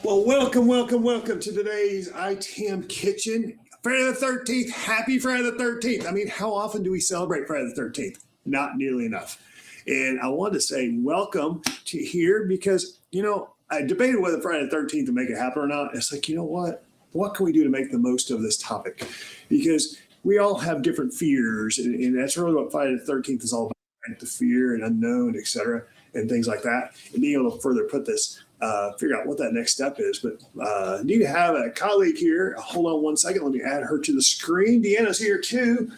Well, welcome to today's ITAM Kitchen. Friday the 13th. Happy Friday the 13th. I mean, how often do we celebrate Friday the 13th? Not nearly enough. And I wanted to say welcome to here because, I debated whether Friday the 13th to make it happen or not. It's like, you know what? What can we do to make the most of this topic? Because we all have different fears, and that's really what Friday the 13th is all about, right? The fear and unknown, et cetera, and things like that. And being able to further put this, figure out what that next step is. But need to have a colleague here. Hold on one second. Let me add her to the screen. Deanna's here too.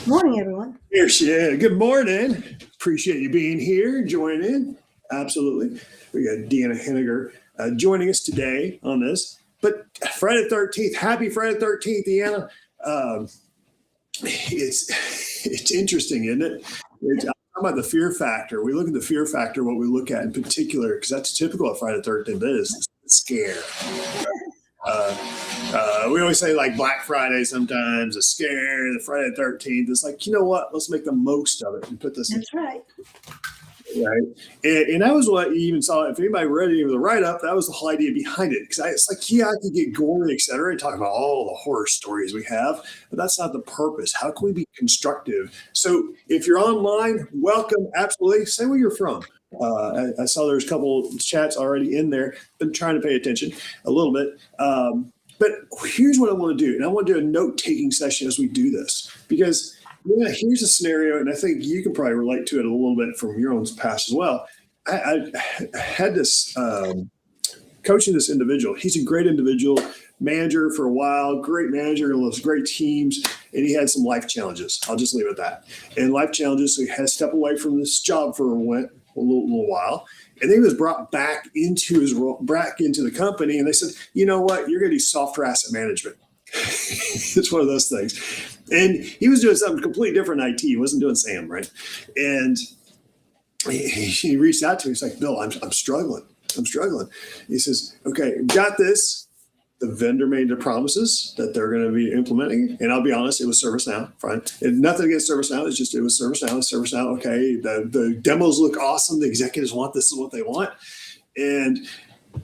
Morning, everyone. Here she is. Good morning. Appreciate you being here, joining in. Absolutely. We got Deanna Henniger joining us today on this. But Friday the 13th, happy Friday the 13th, Deanna. It's interesting, isn't it? It's about the fear factor. We look at the fear factor, what we look at in particular, because that's typical of Friday the 13th is scare. We always say like Black Friday sometimes, a scare, the Friday the 13th. It's like, you know what? Let's make the most of it and put this. That's right. Right. And that was what you even saw. If anybody read any of the write-up, that was the whole idea behind it. Because it's like, yeah, I could get gory, et cetera, and talk about all the horror stories we have, but that's not the purpose. How can we be constructive? So if you're online, welcome. Absolutely. Say where you're from. I saw there's a couple chats already in there. Been trying to pay attention a little bit. But here's what I want to do. And I want to do a note-taking session as we do this. Because here's a scenario, and I think you can probably relate to it a little bit from your own past as well. I had this coaching this individual. He's a great individual, manager for a while, great manager, loves great teams, and he had some life challenges. I'll just leave it at that. And life challenges, so he had to step away from this job for a little while. And then he was brought back into his role, back into the company, and they said, you know what, you're going to do software asset management. It's one of those things. And he was doing something completely different in IT. He wasn't doing SAM, right? And he reached out to me. He's like, Bill, I'm struggling. He says, okay, got this. The vendor made the promises that they're going to be implementing. And I'll be honest, it was ServiceNow. Fine. And nothing against ServiceNow. It was ServiceNow. Okay. The demos look awesome. The executives want this is what they want. And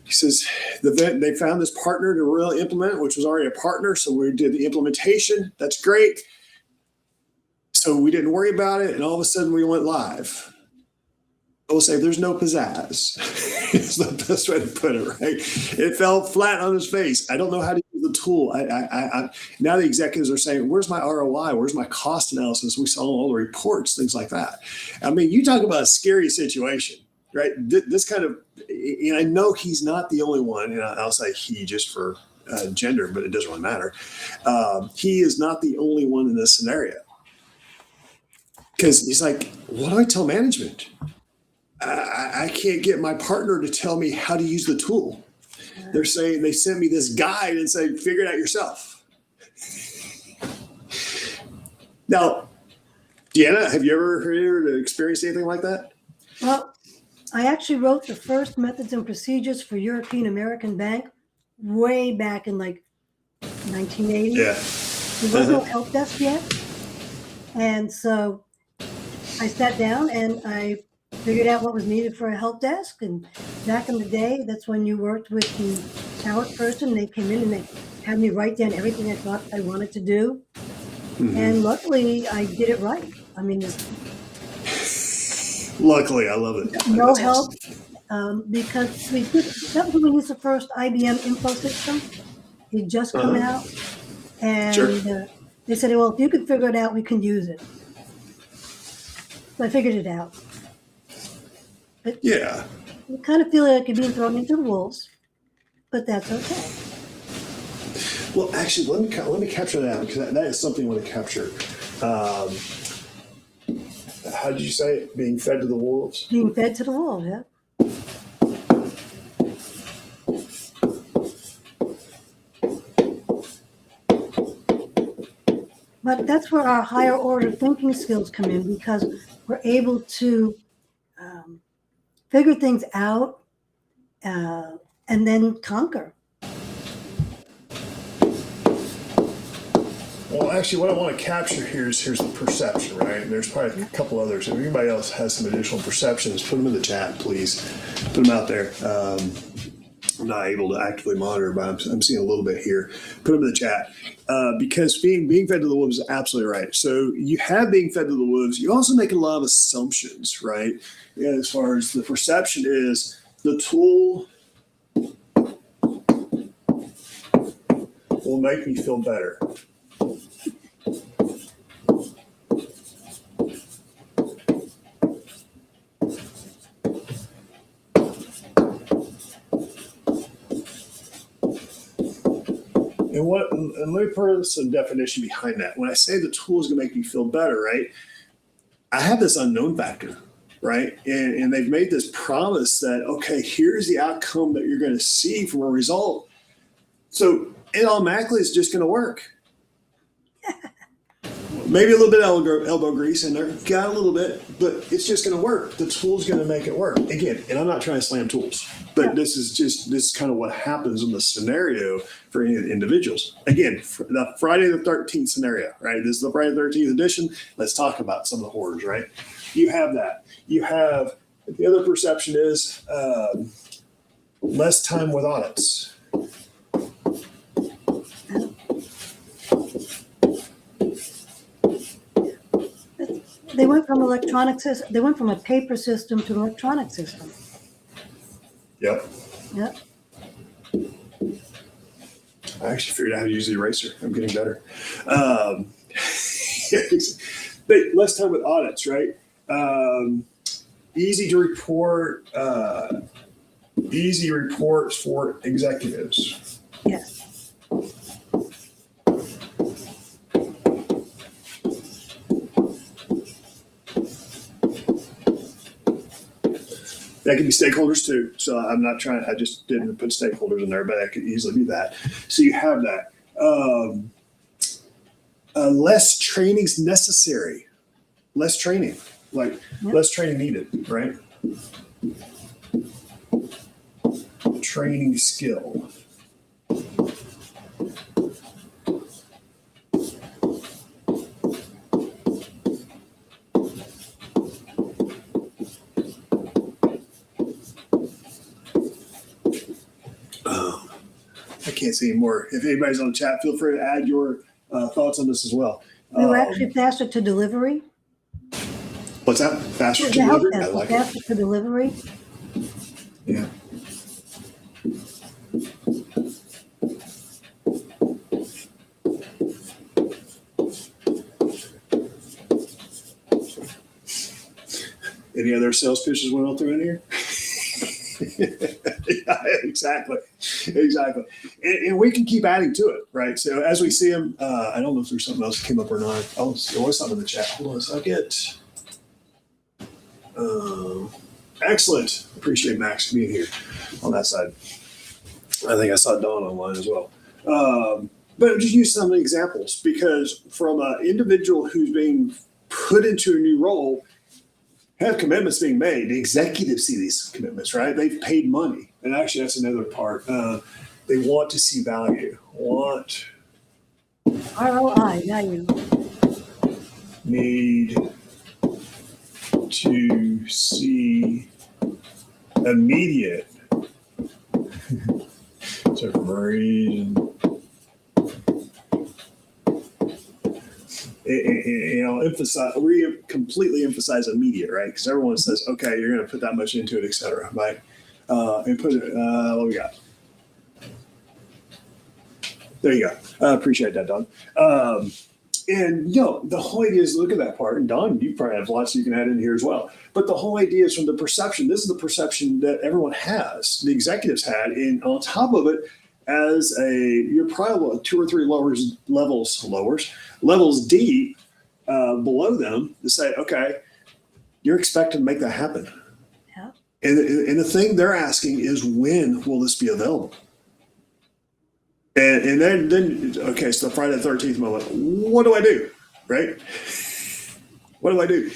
he says they found this partner to really implement, which was already a partner. So we did the implementation. That's great. So we didn't worry about it. And all of a sudden we went live. I will say there's no pizzazz. It's the best way to put it, right? It fell flat on his face. I don't know how to use the tool. I now the executives are saying, where's my ROI? Where's my cost analysis? We saw all the reports, things like that. I mean, you talk about a scary situation, right? This kind of, and I know he's not the only one, and I'll say he just for gender, but it doesn't really matter. He is not the only one in this scenario. Because he's like, what do I tell management? I can't get my partner to tell me how to use the tool. They're saying they sent me this guide and say, figure it out yourself. Now, Deanna, have you ever heard or experienced anything like that? Well, I actually wrote the first methods and procedures for European American Bank way back in like 1980. Yeah. There was no help desk yet. And so I sat down and I figured out what was needed for a help desk. And back in the day, that's when you worked with the talent person. They came in and they had me write down everything I thought I wanted to do. Mm-hmm. And luckily, I did it right. I mean, luckily, I love it. No That's help awesome. Because that was when we used the first IBM info system. It just come out. And sure. They said, well, if you can figure it out, we can use it. So I figured it out. But yeah. I kind of feel like you're being thrown into the wolves, but that's okay. Well, actually, let me capture that because that is something I want to capture. How did you say it? Being fed to the wolves? Being fed to the wolves, yeah. But that's where our higher order thinking skills come in because we're able to figure things out and then conquer. Well, actually, what I want to capture here's the perception, right? And there's probably a couple others. If anybody else has some additional perceptions, put them in the chat, please. Put them out there. I'm not able to actively monitor, but I'm seeing a little bit here. Put them in the chat because being fed to the wolves is absolutely right. So you have being fed to the wolves. You also make a lot of assumptions, right? As far as the perception is, the tool will make me feel better. And let me put some definition behind that. When I say the tool is going to make me feel better, right? I have this unknown factor, right? And they've made this promise that, okay, here's the outcome that you're going to see from a result. So it automatically is just going to work. Maybe a little bit of elbow grease in there, got a little bit, but it's just going to work. The tool's going to make it work. Again, and I'm not trying to slam tools, but this is kind of what happens in the scenario for any of the individuals. Again, the Friday the 13th scenario, right? This is the Friday the 13th edition. Let's talk about some of the horrors, right? You have that. You have, the other perception is less time with audits. They went from electronic system. They went from a paper system to an electronic system. Yep. Yep. I actually figured out how to use the eraser. I'm getting better. But less time with audits, right? Easy to report. Easy reports for executives. Yes. That could be stakeholders too. So I'm not trying, I just didn't put stakeholders in there, but that could easily be that. So you have that. Less training's necessary. Less training, less training needed, right? Training skill. I can't see anymore. If anybody's on the chat, feel free to add your thoughts on this as well. They were actually faster to delivery. What's that? Faster to The help delivery? I desk was like faster it. to delivery. Yeah. Any other sales pitches we went through in here? Yeah, exactly. And we can keep adding to it, right? So as we see them, I don't know if there's something else that came up or not. Oh, there was something in the chat. Hold on a second. Excellent. Appreciate Max being here on that side. I think I saw Dawn online as well. But just use some examples, because from an individual who's being put into a new role, have commitments being made. The executives see these commitments, right? They've paid money. And actually, that's another part. They want to see value. ROI, value. Need to see immediate. So for a reason. Completely emphasize immediate, right? Because everyone says, okay, you're going to put that much into it, et cetera, right? And put it, what we got? There you go. I appreciate that, Don. And, the whole idea is look at that part. And Don, you probably have lots you can add in here as well. But the whole idea is from the perception. This is the perception that everyone has, the executives had. And on top of it, you're probably 2 or 3 levels deep below them to say, okay, you're expected to make that happen. Yeah. And the thing they're asking is, when will this be available? And then okay, so the Friday the 13th moment, what do I do, right? What do I do?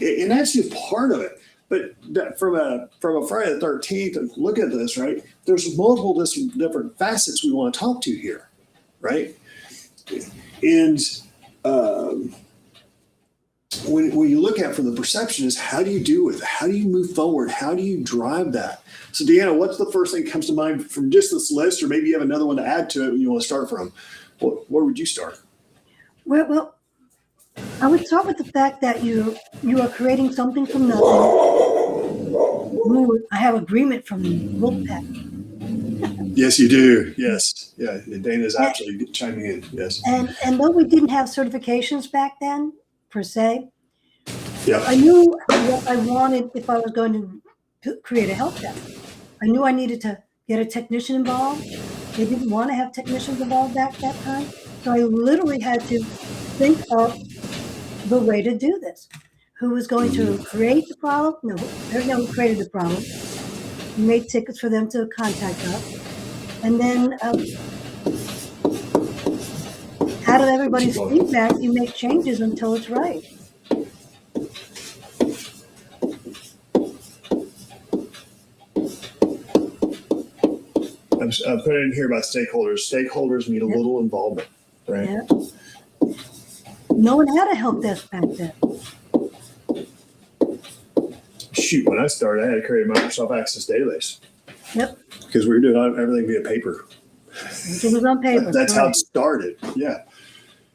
And that's just part of it. But from a Friday the 13th, look at this, right? There's multiple different facets we want to talk to here, right? And when you look at it from the perception is how do you do it? How do you move forward? How do you drive that? So Deanna, what's the first thing that comes to mind from just this list, or maybe you have another one to add to it you want to start from? Where would you start? Well, I would start with the fact that you are creating something from nothing. I have agreement from the Wolfpack. Yes, you do. Yes. Yeah. Dana's actually chiming in. Yes. And though we didn't have certifications back then, per se, Yeah. I knew what I wanted if I was going to create a help desk. I knew I needed to get a technician involved. They didn't want to have technicians involved back that time. So I literally had to think of the way to do this. Who was going to create the problem? No, there's no who created the problem. We made tickets for them to contact us. And then out of everybody's feedback, you make changes until it's right. I'm putting in here about stakeholders. Stakeholders need a little involvement, right? Yeah. No one had a help desk back then. Shoot, when I started, I had to create a Microsoft Access database. Yep. Because we were doing everything via paper. Everything was on paper. That's how it started. Yeah.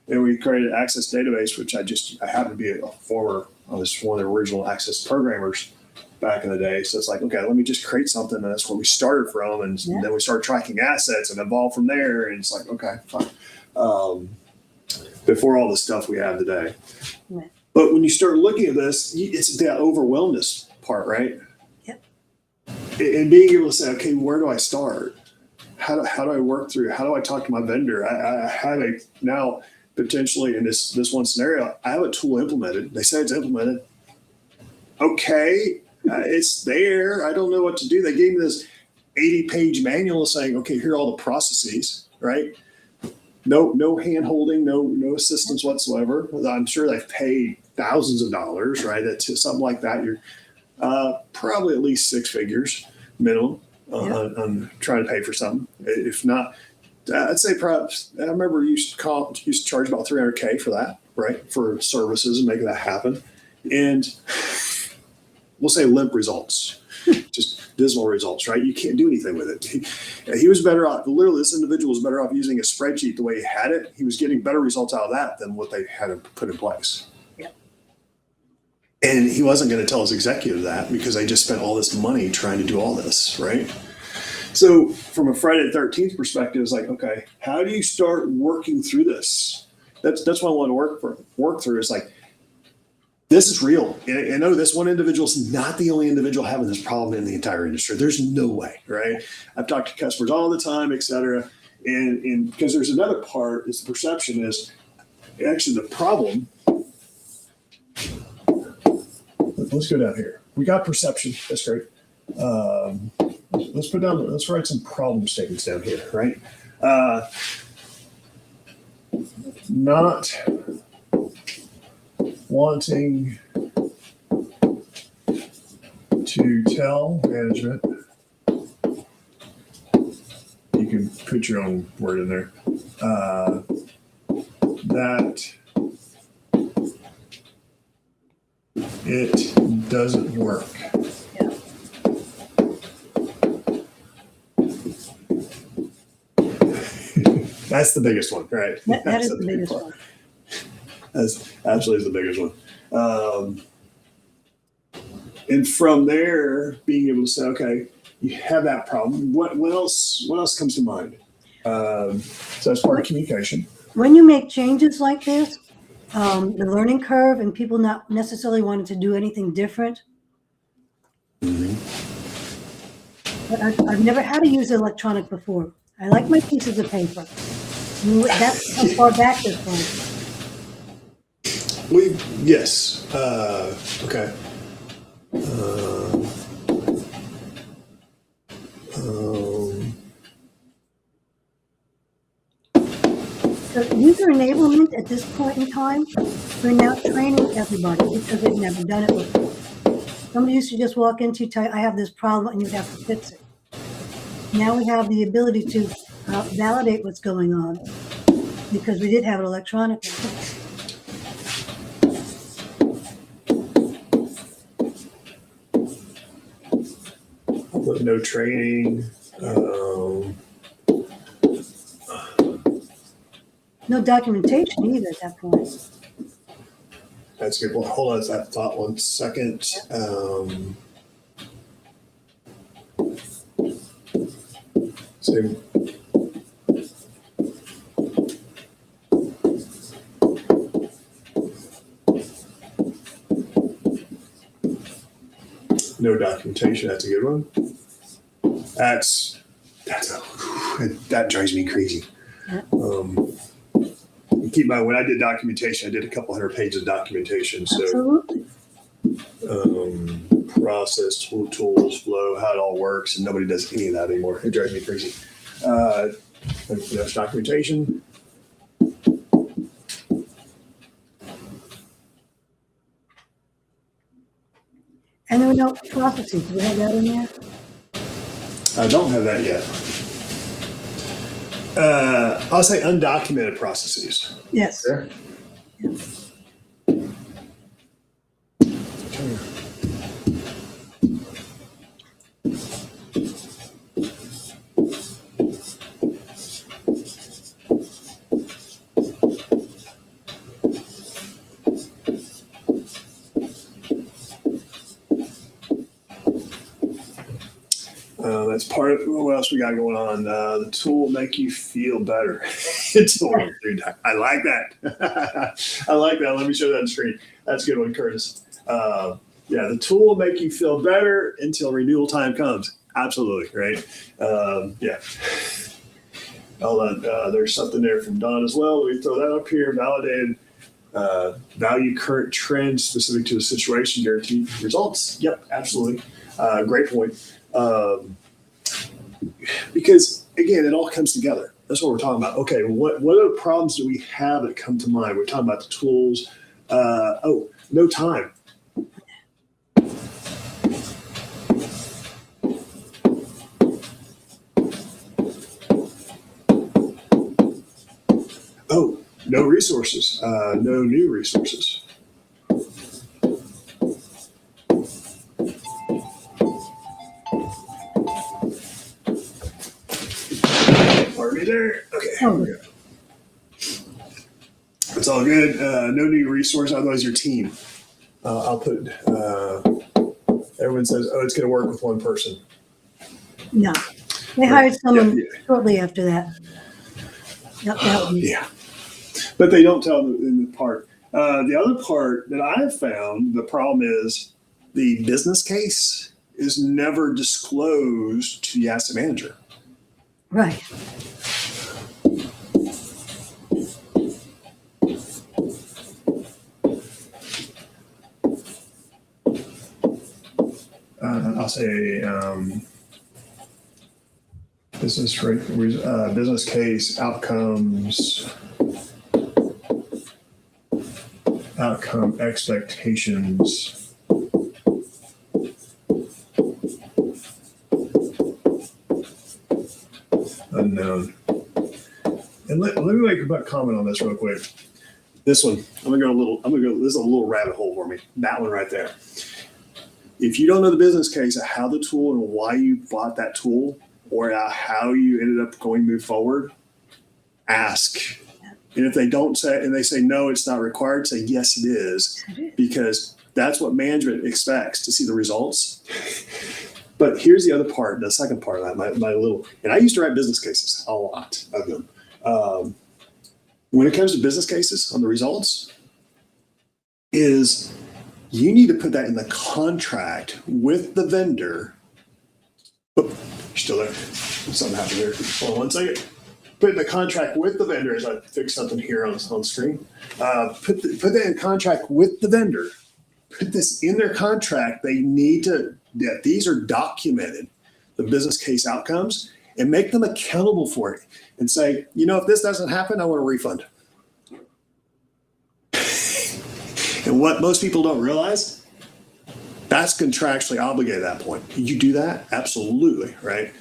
And we created an Access database, which I happened to be I was one of the original Access programmers back in the day. So it's like, okay, let me just create something. And that's where we started from. And then we started tracking assets and evolved from there. And it's like, okay, fine. Before all the stuff we have today. Right. But when you start looking at this, it's that overwhelmness part, right? Yep. And being able to say, okay, where do I start? How do I work through? How do I talk to my vendor? I have now potentially in this one scenario, I have a tool implemented. They say it's implemented. Okay, it's there. I don't know what to do. They gave me this 80-page manual saying, okay, here are all the processes, right? No hand holding, no assistance whatsoever. I'm sure they've paid thousands of dollars, right? That's something like that. You're probably at least six figures minimum on trying to pay for something. If not, I'd say perhaps I remember you used to charge about $300K for that, right? For services and making that happen. And we'll say limp results, just dismal results, right? You can't do anything with it. He was better off, literally this individual was better off using a spreadsheet the way he had it. He was getting better results out of that than what they had to put in place. Yeah. And he wasn't going to tell his executive that because they just spent all this money trying to do all this, right? So from a Friday the 13th perspective, it's like, okay, how do you start working through this? That's what I want to work through. It's like, this is real. And I know this one individual is not the only individual having this problem in the entire industry. There's no way, right? I've talked to customers all the time, et cetera. And because there's another part is the perception is actually the problem. Let's go down here. We got perception. That's great. Let's write some problem statements down here, right? Not wanting to tell management, you can put your own word in there, that it doesn't work. Yeah. That's the biggest one, right? That is the biggest one. That's absolutely the biggest one. And from there, being able to say, okay, you have that problem. What else comes to mind? So that's part of communication. When you make changes like this, the learning curve and people not necessarily wanting to do anything different. Mm-hmm. But I've never had to use electronic before. I like my pieces of paper. That's how far back this was. Yes. Okay. So user enablement at this point in time, we're now training everybody because they've never done it before. Somebody used to just walk into, tell you, I have this problem and you have to fix it. Now we have the ability to validate what's going on. because we did have it electronically. But no training. No documentation either at that point. That's a good one. Hold on, that thought 1 second. So, no documentation. That's a good one. That drives me crazy. Yeah. Keep in mind, when I did documentation, I did a couple hundred pages of documentation. So, Absolutely. Process, tools, flow, how it all works, and nobody does any of that anymore. It drives me crazy. There's documentation. And there were no processes. Do we have that in there? I don't have that yet. I'll say undocumented processes. Yes. There. That's part of what else we got going on. The tool will make you feel better. Dude, I like that. I like that. Let me show that on the screen. That's a good one, Curtis. Yeah, the tool will make you feel better until renewal time comes. Absolutely, right? Yeah. Hold on. There's something there from Don as well. Let me throw that up here. Validated. Value current trends specific to the situation, guaranteed results. Yep, absolutely. Great point. Because again, it all comes together. That's what we're talking about. Okay, what other problems do we have that come to mind? We're talking about the tools. No time. Oh, no resources. No new resources. Pardon me there. Okay, here we go. It's all good. No new resource. Otherwise, your team. I'll put. Everyone says, "Oh, it's going to work with one person." No, they hired someone shortly after that. Yep, that was yeah, but they don't tell in the part. The other part that I have found, the problem is the business case is never disclosed to the asset manager. right. I'll say business case outcomes, outcome expectations. Unknown. And let me make a comment on this real quick. This one, this is a little rabbit hole for me. That one right there. If you don't know the business case of how the tool and why you bought that tool, or how you ended up move forward, ask. And if they don't say, and they say, no, it's not required, say, yes, it is, because that's what management expects, to see the results. But here's the other part, the second part of that, my little, and I used to write business cases, a lot of them. When it comes to business cases on the results, is you need to put that in the contract with the vendor. Oh, you're still there. Something happened here. Hold on 1 second. Put in the contract with the vendor, as I fix something here on the screen. Put that in contract with the vendor. Put this in their contract. They need that these are documented, the business case outcomes, and make them accountable for it. And say, if this doesn't happen, I want a refund. And what most people don't realize, that's contractually obligated at that point. You do that? Absolutely, right?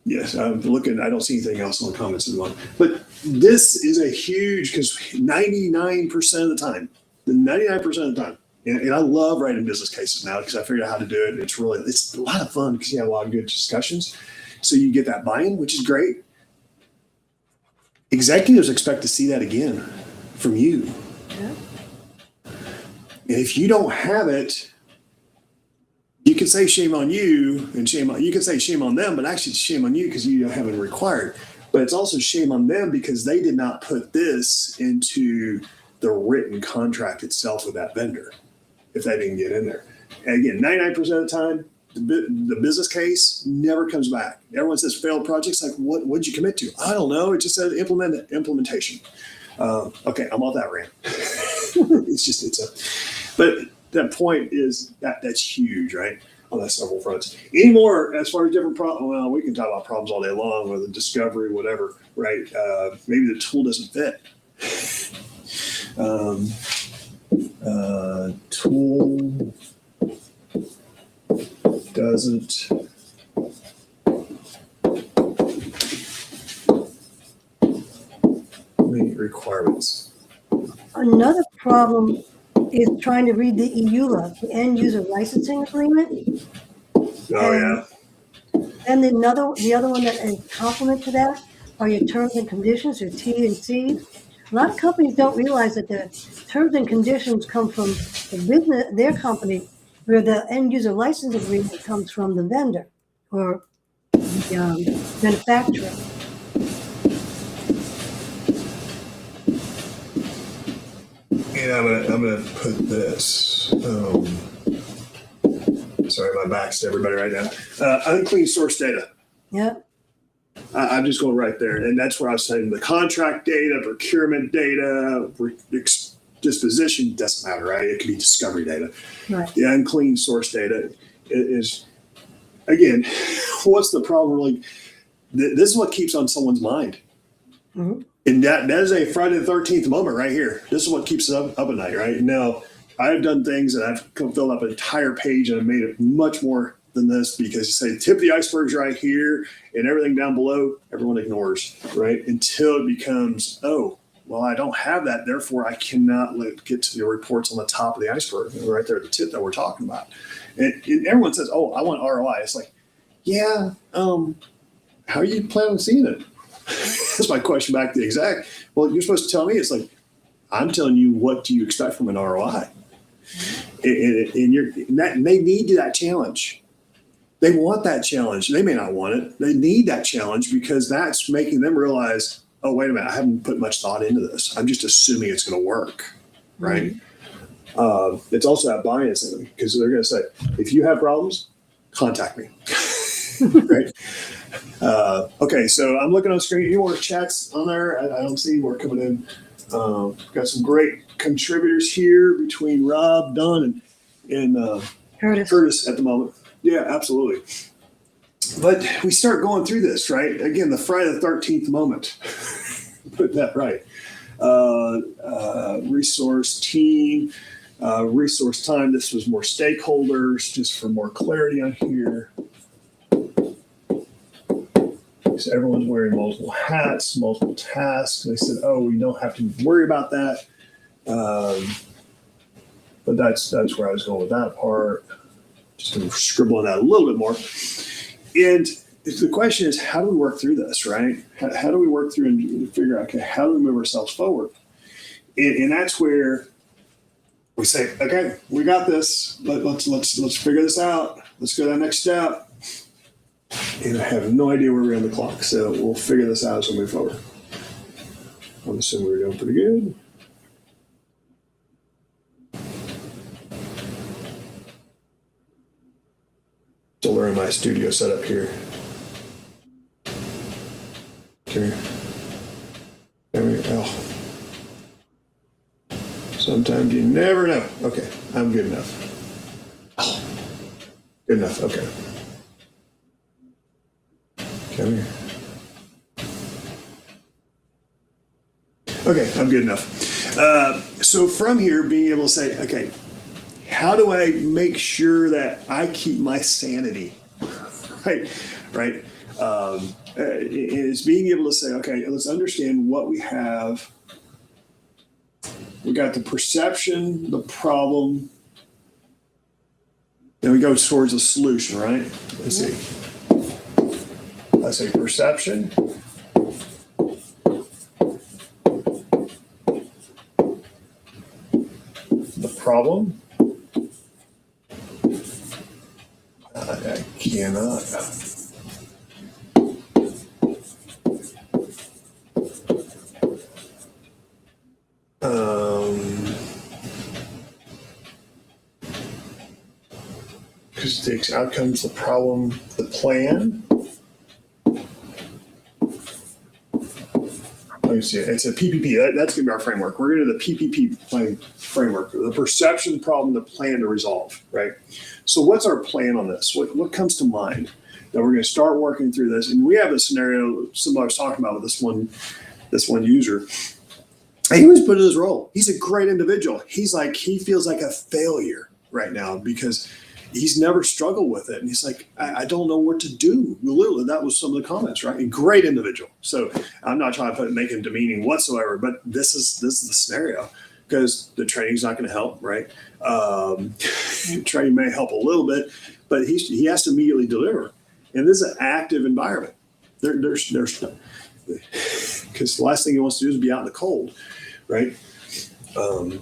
Yes, I'm looking. I don't see anything else on the comments in the one. But this is a huge, because 99% of the time, the 99% of the time, and I love writing business cases now because I figured out how to do it. It's a lot of fun because you have a lot of good discussions. So you get that buy-in, which is great. Executives expect to see that again from you. Yeah. And if you don't have it, you can say shame on you and you can say shame on them, but actually it's shame on you because you haven't required. But it's also shame on them because they did not put this into the written contract itself with that vendor if they didn't get in there. And again, 99% of the time, the business case never comes back. Everyone says failed projects. Like, what'd you commit to? I don't know. It just said implementation. Okay, I'm off that rant. But that point is that's huge, right? On that several fronts. Any more as far as different problems? Well, we can talk about problems all day long, or the discovery, whatever, right? Maybe the tool doesn't fit. Tool doesn't meet requirements. Another problem is trying to read the EULA, the end user licensing agreement. Oh, And the other one that is complement to that are your terms and conditions, your T and C. A lot of companies don't realize that the terms and conditions come from the business, their company, where the end user license agreement comes from the vendor or the manufacturer. Yeah, I'm gonna put this. Sorry, my back's to everybody right now. Unclean source data. Yeah. I'm just going right there, and that's where I was saying the contract data, procurement data, disposition doesn't matter, right? It could be discovery data. Right. The unclean source data is, again, what's the problem? Really, this is what keeps on someone's mind. Mm-hmm. And that is a Friday the 13th moment right here. This is what keeps us up at night, right? Now, I've done things that I've filled up an entire page and I've made it much more than this because you say tip of the iceberg's right here and everything down below, everyone ignores, right? Until it becomes, oh, well, I don't have that. Therefore, I cannot get to the reports on the top of the iceberg right there at the tip that we're talking about. And everyone says, oh, I want ROI. It's like, yeah, how are you planning on seeing it? That's my question back to the exec. Well, you're supposed to tell me. It's like, I'm telling you, what do you expect from an ROI? And they need that challenge. They want that challenge. They may not want it. They need that challenge because that's making them realize, oh, wait a minute, I haven't put much thought into this. I'm just assuming it's going to work, right? Mm-hmm. It's also that bias in them because they're going to say, if you have problems, contact me, right? Okay, so I'm looking on the screen. Any more chats on there? I don't see any more coming in. Got some great contributors here between Rob, Don, and Curtis at the moment. Yeah, absolutely. But we start going through this, right? Again, the Friday the 13th moment. Put that right. Resource team, resource time. This was more stakeholders, just for more clarity on here. So everyone's wearing multiple hats, multiple tasks. They said, oh, we don't have to worry about that. But that's where I was going with that part. Just going to scribble on that a little bit more. And the question is, how do we work through this, right? How do we work through and figure out, okay, how do we move ourselves forward? And that's where we say, okay, we got this. Let's figure this out. Let's go to that next step. And I have no idea where we're on the clock, so we'll figure this out as we move forward. I'm assuming we're doing pretty good. Still learning my studio setup here. Okay. There we go. Sometimes you never know. Okay, I'm good enough. Oh, good enough. Okay. Come here. Okay, I'm good enough. So from here, being able to say, okay, how do I make sure that I keep my sanity? Right. Is being able to say, okay, let's understand what we have. We got the perception, the problem, then we go towards a solution, right? Let's see. Let's say perception. The problem. I cannot. Acoustics, outcomes, the problem, the plan. Let me see. It's a PPP. That's going to be our framework. We're going to do the PPP framework, the perception, problem, the plan to resolve, right? So what's our plan on this? What comes to mind? That we're going to start working through this. And we have a scenario somebody was talking about with this one user. And he was put in his role. He's a great individual. He feels like a failure right now because he's never struggled with it. And he's like, I don't know what to do. Literally, that was some of the comments, right? A great individual. So I'm not trying to make him demeaning whatsoever, but this is the scenario because the training's not going to help, right? Training may help a little bit, but he has to immediately deliver. And this is an active environment. There's because the last thing he wants to do is be out in the cold, right? But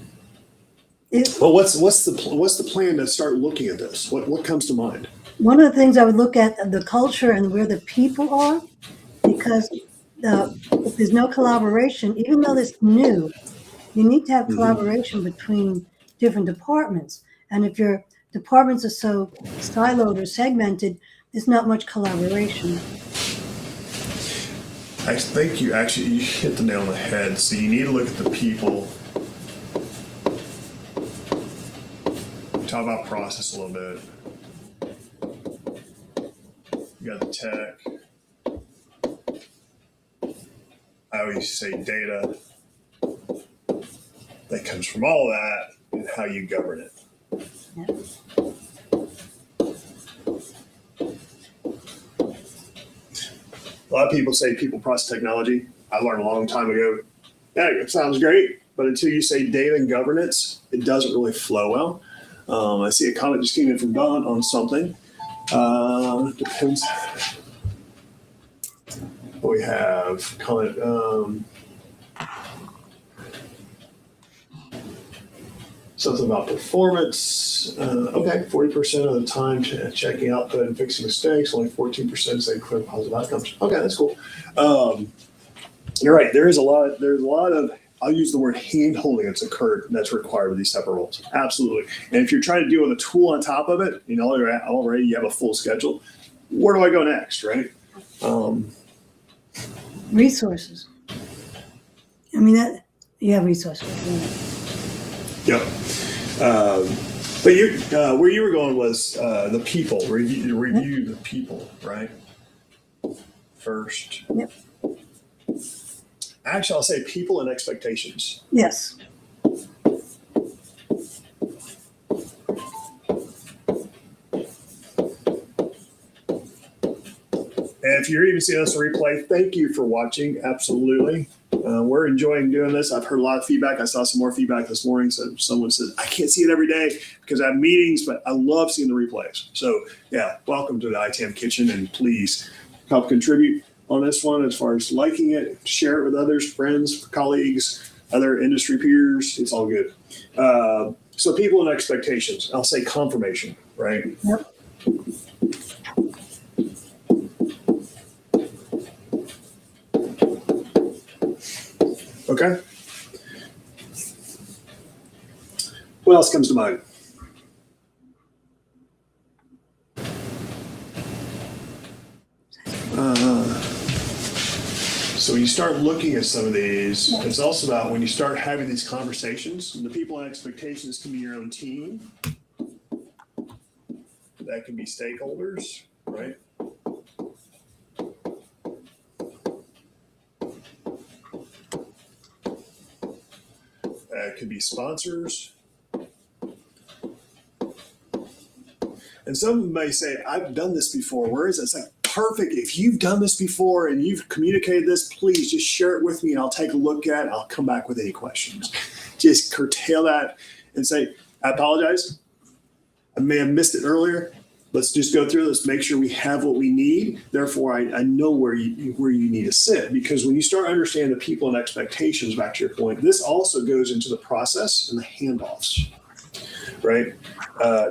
what's the plan to start looking at this? What comes to mind? One of the things I would look at the culture and where the people are, because if there's no collaboration, even though it's new, you need to have collaboration between different departments. And if your departments are so siloed or segmented, there's not much collaboration. I think you hit the nail on the head. So you need to look at the people. Talk about process a little bit. You got the tech. I always say data. That comes from all that and how you govern it. Yeah. A lot of people say people, process, technology. I learned a long time ago. Yeah, it sounds great, but until you say data and governance, it doesn't really flow well. I see a comment just came in from Don on something. Depends. We have comment. Something about performance. Okay, 40% of the time checking output and fixing mistakes. Only 14% say clear positive outcomes. Okay, that's cool. You're right. There's a lot of. I'll use the word hand-holding that's required with these type of roles. Absolutely. And if you're trying to deal with a tool on top of it, already you have a full schedule. Where do I go next, right? Resources. I mean, that you have resources. Yep. But where you were going was the people. Review the people, right? First. Yep. Actually, I'll say people and expectations. Yes. And if you're even seeing us replay, thank you for watching. Absolutely. We're enjoying doing this. I've heard a lot of feedback. I saw some more feedback this morning. So someone says, I can't see it every day because I have meetings, but I love seeing the replays. So yeah, welcome to the ITAM Kitchen, and please help contribute on this one as far as liking it, share it with others, friends, colleagues, other industry peers. It's all good. So people and expectations. I'll say confirmation, right? Yep. Okay. What else comes to mind? So when you start looking at some of these, it's also about when you start having these conversations, the people and expectations can be your own team. That can be stakeholders, right? It could be sponsors. And some may say, I've done this before. Where is it? It's like perfect. If you've done this before and you've communicated this, please just share it with me and I'll take a look at it. I'll come back with any questions. Just curtail that and say, I apologize. I may have missed it earlier. Let's just go through this, make sure we have what we need. Therefore, I know where you need to sit, because when you start understanding the people and expectations, back to your point, this also goes into the process and the handoffs, right?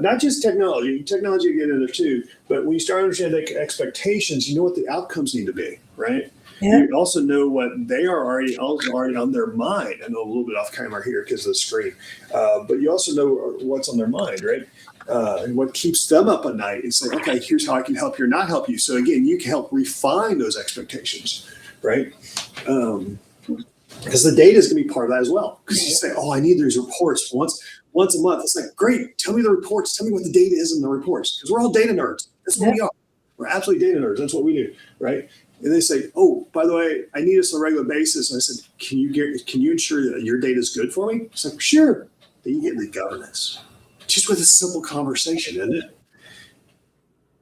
Not just technology you get in there too, but when you start understanding the expectations, you know what the outcomes need to be, right? Yeah. You also know what they are already on their mind. I know a little bit off camera here because of the screen, but you also know what's on their mind, right? And what keeps them up at night and say, okay, here's how I can help you or not help you. So again, you can help refine those expectations, right? Because the data is going to be part of that as well. Because you say, oh, I need these reports once a month. It's like, great, tell me the reports. Tell me what the data is in the reports. Because we're all data nerds. That's what we are. We're absolutely data nerds. That's what we do, right? And they say, oh, by the way, I need this on a regular basis. And I said, can you ensure that your data is good for me? It's like, sure. Then you get into governance. Just with a simple conversation, isn't it?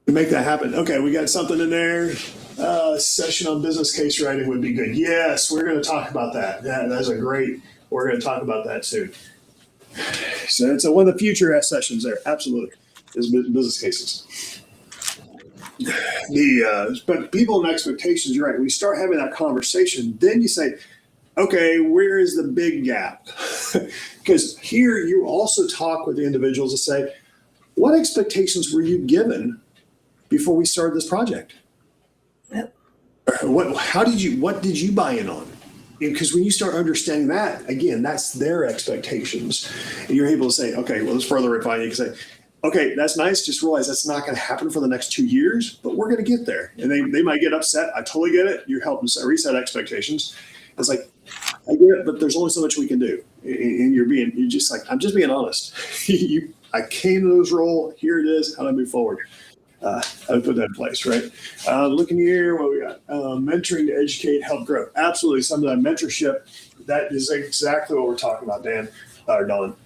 To make that happen. Okay, we got something in there. Session on business case writing would be good. Yes, we're going to talk about that. That's a great. We're going to talk about that soon. So it's one of the future sessions there. Absolutely, is business cases. But people and expectations. You're right. When you start having that conversation, then you say, okay, where is the big gap? Because here you also talk with the individuals to say, what expectations were you given before we started this project? Yep. What did you buy in on? Because when you start understanding that, again, that's their expectations. And you're able to say, okay, well, let's further refine. You can say, okay, that's nice. Just realize that's not going to happen for the next 2 years, but we're going to get there. And they might get upset. I totally get it. You're helping reset expectations. It's like, I get it, but there's only so much we can do. And you're just like, I'm just being honest. I came to this role. Here it is. How do I move forward? How to put that in place, right? Looking here, what we got? Mentoring to educate, help grow. Absolutely. Some of that mentorship, that is exactly what we're talking about, Dan, or Don.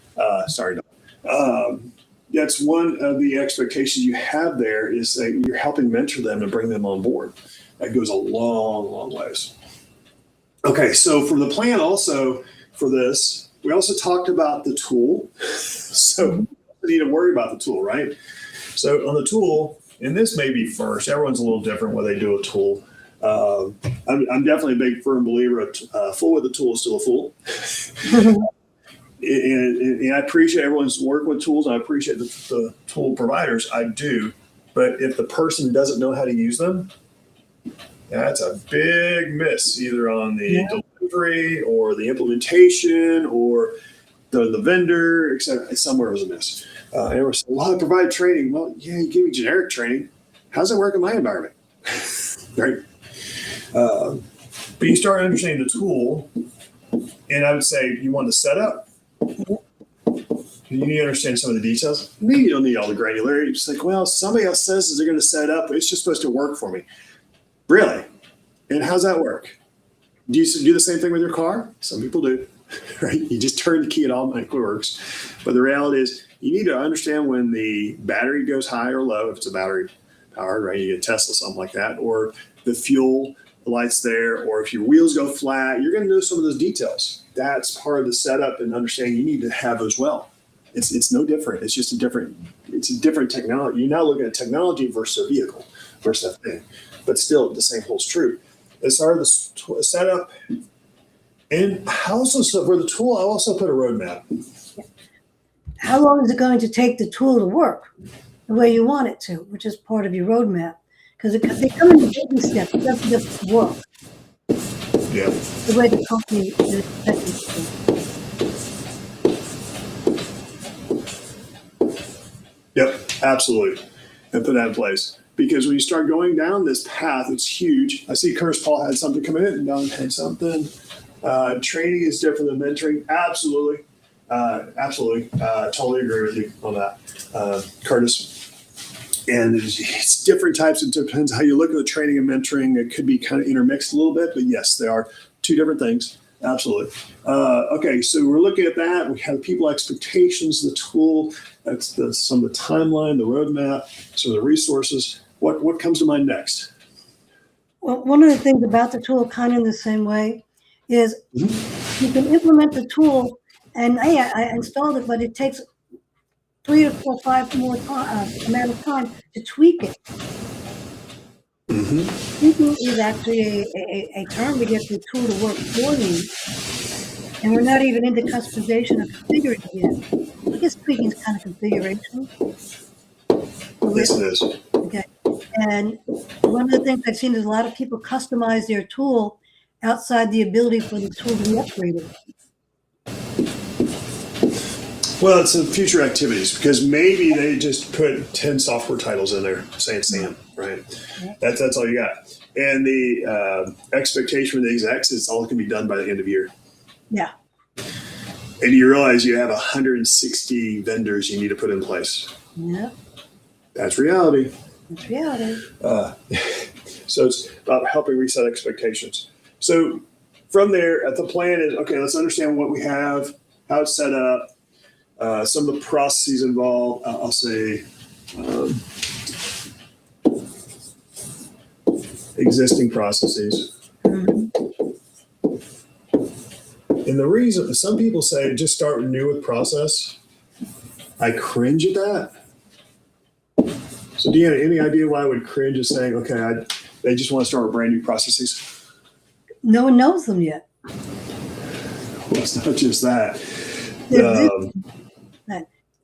Sorry, Don. That's one of the expectations you have there, is that you're helping mentor them and bring them on board. That goes a long, long ways. Okay, so for the plan also for this, we also talked about the tool. So we need to worry about the tool, right? So on the tool, and this may be first, everyone's a little different when they do a tool. I'm definitely a big firm believer of fool with a tool is still a fool. And I appreciate everyone's work with tools. I appreciate the tool providers. I do. But if the person doesn't know how to use them, that's a big miss, either on the delivery or the implementation or the vendor, etc. Somewhere was a miss. And it was, well, I provide training. Well, yeah, you give me generic training. How does it work in my environment? Right? But you start understanding the tool, and I would say you want to set up. You need to understand some of the details. Maybe you don't need all the granularity. It's like, well, somebody else says they're going to set it up. It's just supposed to work for me. Really? And how's that work? Do you do the same thing with your car? Some people do, right? You just turn the key, it automatically works. But the reality is you need to understand when the battery goes high or low, if it's a battery powered, right? You get a Tesla, something like that, or the fuel, the lights there, or if your wheels go flat, you're going to know some of those details. That's part of the setup and understanding you need to have as well. It's no different. It's just a different technology. You're now looking at technology versus a vehicle versus that thing. But still, the same holds true. As far as the setup, and also for the tool, I also put a roadmap. How long is it going to take the tool to work the way you want it to, which is part of your roadmap? Because they come in baby steps. It doesn't just work. Yeah. The way the company is expecting it to. Yep, absolutely. And put that in place. Because when you start going down this path, it's huge. I see Curtis Paul had something come in, and Don had something. Training is different than mentoring. Absolutely. Absolutely. Totally agree with you on that, Curtis. And it's different types. It depends how you look at the training and mentoring. It could be kind of intermixed a little bit, but yes, they are two different things. Absolutely. Okay, so we're looking at that. We have people expectations, the tool, that's some of the timeline, the roadmap, some of the resources. What comes to mind next? Well, one of the things about the tool, kind of in the same way, is you can implement the tool, and hey, I installed it, but it takes 3 or 4, 5 more amount of time to tweak it. Tweaking is actually a term to get the tool to work for you, and we're not even into customization or configuring yet. I guess tweaking is kind of configuration. Yes, it is. Okay. And one of the things I've seen is a lot of people customize their tool outside the ability for the tool to be upgraded. Well, it's in future activities because maybe they just put 10 software titles in there saying Sam, right? That's all you got. And the expectation for the execs is all can be done by the end of the year. Yeah. And you realize you have 160 vendors you need to put in place. Yeah. That's reality. That's reality. So it's about helping reset expectations. So from there, the plan is, okay, let's understand what we have, how it's set up, some of the processes involved. I'll say existing processes. And the reason, some people say just start new with process. I cringe at that. So do you have any idea why I would cringe at saying, okay, they just want to start with brand new processes? No one knows them yet. Well, it's not just that.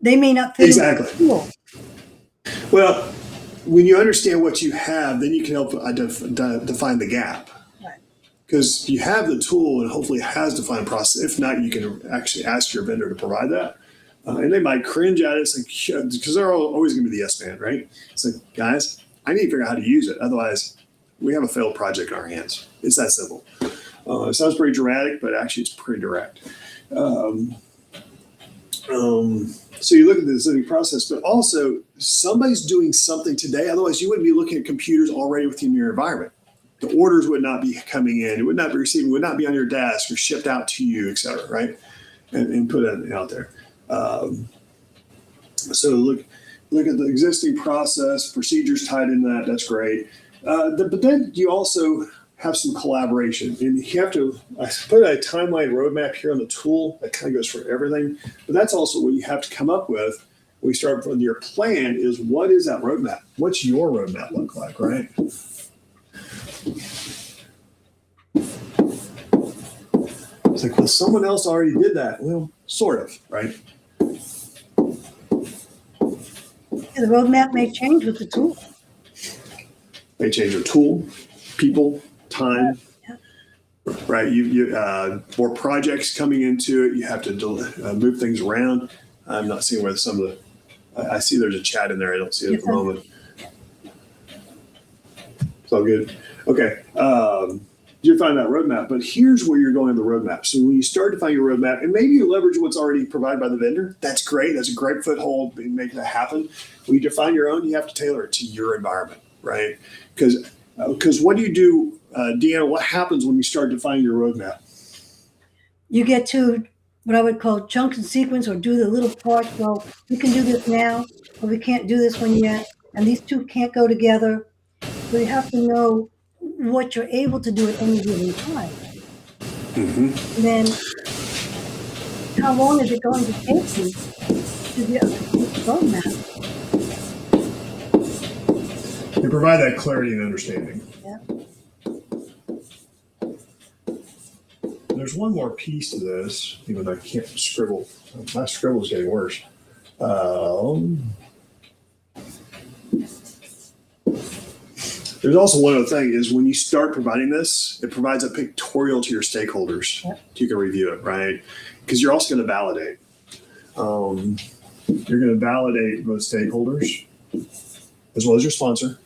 They may not fit Exactly. into the tool. Well, when you understand what you have, then you can help define the gap. Because you have the tool and hopefully it has defined process. If not, you can actually ask your vendor to provide that. And they might cringe at it. It's like, because they're always going to be the yes man, right? It's like, guys, I need to figure out how to use it. Otherwise, we have a failed project in our hands. It's that simple. It sounds pretty dramatic, but actually it's pretty direct. So you look at the decision process, but also somebody's doing something today. Otherwise, you wouldn't be looking at computers already within your environment. The orders would not be coming in. It would not be receiving, would not be on your desk or shipped out to you, et cetera, right? And put it out there. So look at the existing process, procedures tied in that. That's great. But then you also have some collaboration. And you have to, I put a timeline roadmap here on the tool that kind of goes for everything. But that's also what you have to come up with when you start with your plan is what is that roadmap? What's your roadmap look like, right? It's like, well, someone else already did that. Well, sort of, right? The roadmap may change with the tool. They change your tool, people, time, right? You more projects coming into it. You have to move things around. I'm not seeing where some of the. I see there's a chat in there. I don't see it at the moment. It's all good. Okay. You find that roadmap, but here's where you're going on the roadmap. So when you start to find your roadmap, and maybe you leverage what's already provided by the vendor, that's great. That's a great foothold in making that happen. When you define your own, you have to tailor it to your environment, right? Because what do you do, Deanna? What happens when you start defining your roadmap? You get to what I would call chunks and sequence, or do the little parts. Well, we can do this now, but we can't do this one yet, and these two can't go together. So you have to know what you're able to do at any given time. And then how long is it going to take you to get a complete roadmap? You provide that clarity and understanding. Yeah. There's one more piece to this, even though I can't scribble. My scribble is getting worse. There's also one other thing is when you start providing this, it provides a pictorial to your stakeholders. Yep. You can review it, right? Because you're also going to validate. You're going to validate both stakeholders as well as your sponsor.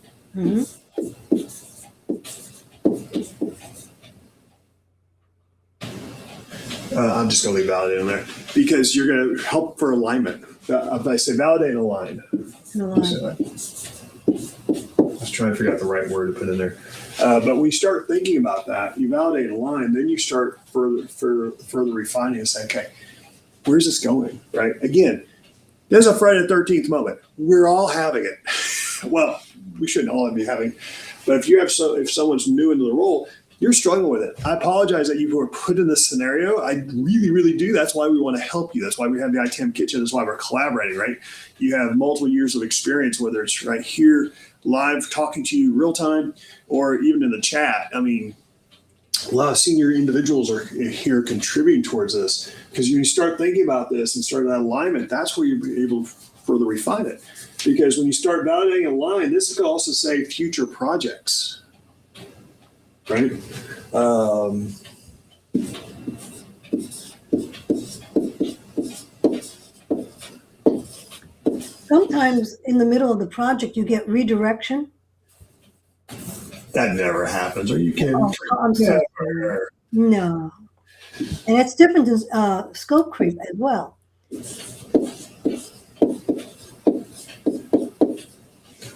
I'm just going to leave validate in there because you're going to help for alignment. If I say validate and align. I was trying to figure out the right word to put in there. But when you start thinking about that, you validate a line, then you start further refining and say, okay, where's this going, right? Again, there's a Friday the 13th moment. We're all having it. Well, we shouldn't all be having. But if someone's new into the role, you're struggling with it. I apologize that you were put in this scenario. I really, really do. That's why we want to help you. That's why we have the ITAM Kitchen. That's why we're collaborating, right? You have multiple years of experience, whether it's right here, live, talking to you real time, or even in the chat. I mean, a lot of senior individuals are here contributing towards this, because you start thinking about this and start that alignment, that's where you'll be able to further refine it. Because when you start validating a line, this could also say future projects, right? Sometimes in the middle of the project, you get redirection. That never happens. Are you kidding? Oh, I'm so sorry. No. And it's different than scope creep as well.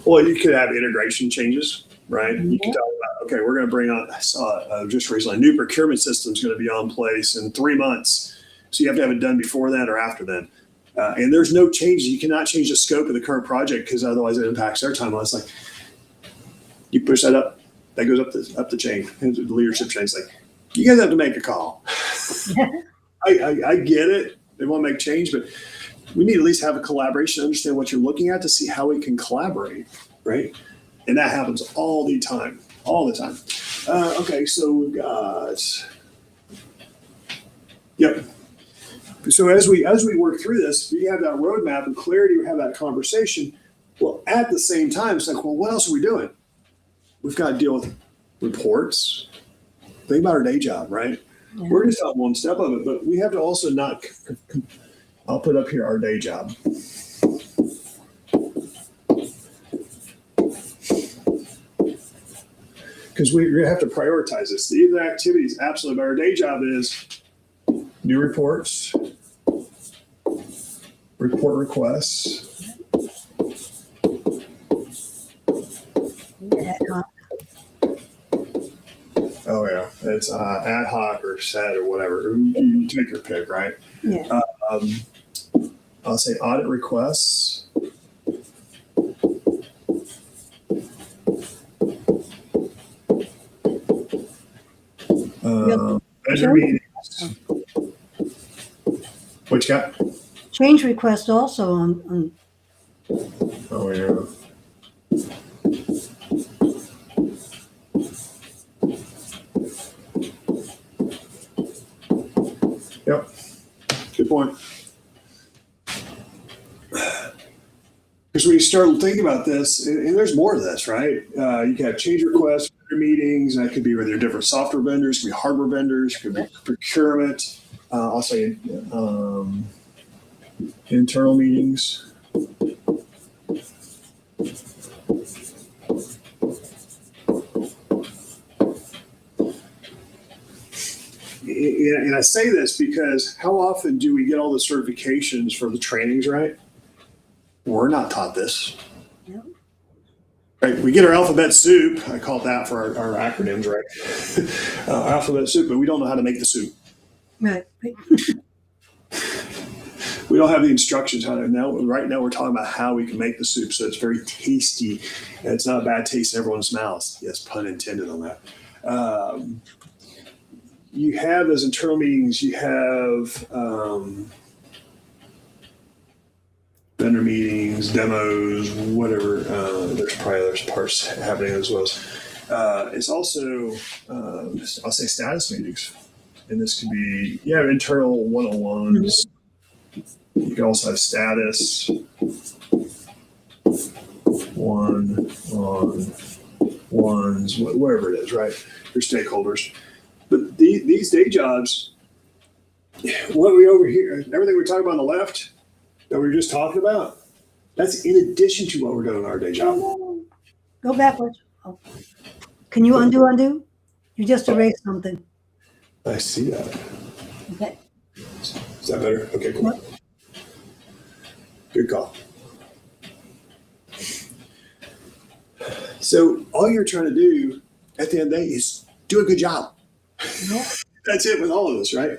Well, you could have integration changes, right? You can talk about, okay, we're going to bring on, I saw just recently, a new procurement system is going to be on place in 3 months. So you have to have it done before then or after then. And there's no changes. You cannot change the scope of the current project, because otherwise it impacts their timeline. It's like, you push that up, that goes up the chain, the leadership chain. It's like, you guys have to make a call. I get it. They want to make change, but we need to at least have a collaboration, understand what you're looking at to see how we can collaborate, right? And that happens all the time. Okay, so we've got, yep. So as we work through this, we have that roadmap and clarity, we have that conversation. Well, at the same time, it's like, well, what else are we doing? We've got to deal with reports. Think about our day job, right? Yeah. We're just on one step of it, but we have to also not, I'll put up here our day job. Because we have to prioritize this. The other activities, absolutely, but our day job is new reports, report requests. Oh yeah, it's ad hoc or set or whatever. You take your pick, right? Yeah. I'll say audit requests. Vendor meetings. What you got? Change request also on. Oh yeah. Yep. Good point. Because when you start thinking about this, and there's more to this, right? You can have change requests, vendor meetings, and that could be with your different software vendors, could be hardware vendors, could be procurement. I'll say internal meetings. And I say this because how often do we get all the certifications for the trainings, right? We're not taught this. Yep. Right? We get our alphabet soup. I call it that for our acronyms, right? Alphabet soup, but we don't know how to make the soup. Right. We don't have the instructions how to now. Right now, we're talking about how we can make the soup so it's very tasty and it's not a bad taste in everyone's mouths. Yes, pun intended on that. You have those internal meetings. You have vendor meetings, demos, whatever. There's parts happening as well. It's also, I'll say, status meetings. And this could be, internal one-on-ones. You can also have status, one-on-ones, whatever it is, right? Your stakeholders. But these day jobs, what we over here, everything we're talking about on the left that we were just talking about, that's in addition to what we're doing in our day job. Go backwards. Oh. Can you undo? You just erased something. I see that. Okay. Is that better? Okay, cool. Yep. Good call. So all you're trying to do at the end of the day is do a good job. Yep. That's it with all of this, right?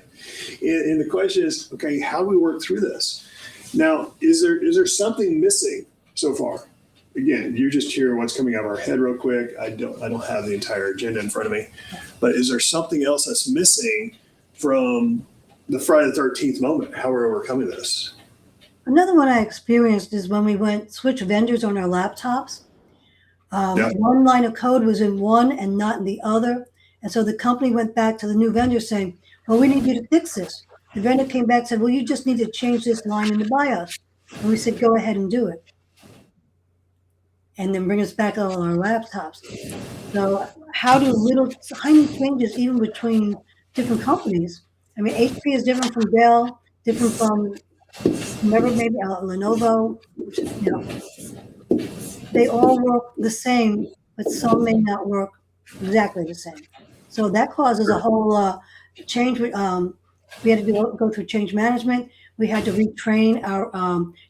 And the question is, okay, how do we work through this? Now, is there something missing so far? again, you're just hearing what's coming out of our head real quick. I don't have the entire agenda in front of me, but is there something else that's missing from the Friday the 13th moment? How we're overcoming this? Another one I experienced is when we switch vendors on our laptops. One line of code was in one and not in the other. And so the company went back to the new vendor saying, well, we need you to fix this. The vendor came back and said, well, you just need to change this line in the BIOS. And we said, go ahead and do it. And then bring us back on our laptops. So how do little tiny changes, even between different companies? I mean, HP is different from Dell, different from maybe Lenovo, they all work the same, but some may not work exactly the same. So that causes a whole change. We had to go through change management. We had to retrain our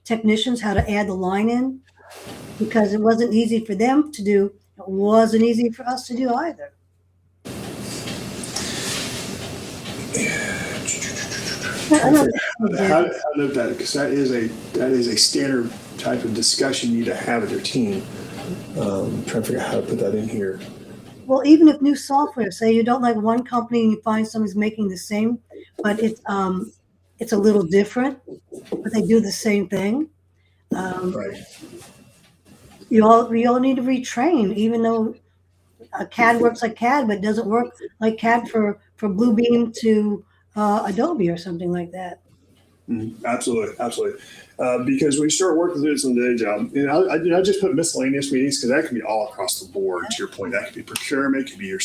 technicians how to add the line in, because it wasn't easy for them to do. It wasn't easy for us to do either. How to that, because that is a standard type of discussion you need to have with your team. I'm trying to figure out how to put that in here. Well, even if new software, say you don't like one company and you find somebody's making the same, but it's a little different, but they do the same thing. Right. We all need to retrain, even though CAD works like CAD, but it doesn't work like CAD for Bluebeam to Adobe or something like that. Absolutely. Because when you start working through this on the day job, I just put miscellaneous meetings because that can be all across the board. To your point, that could be procurement, it could be your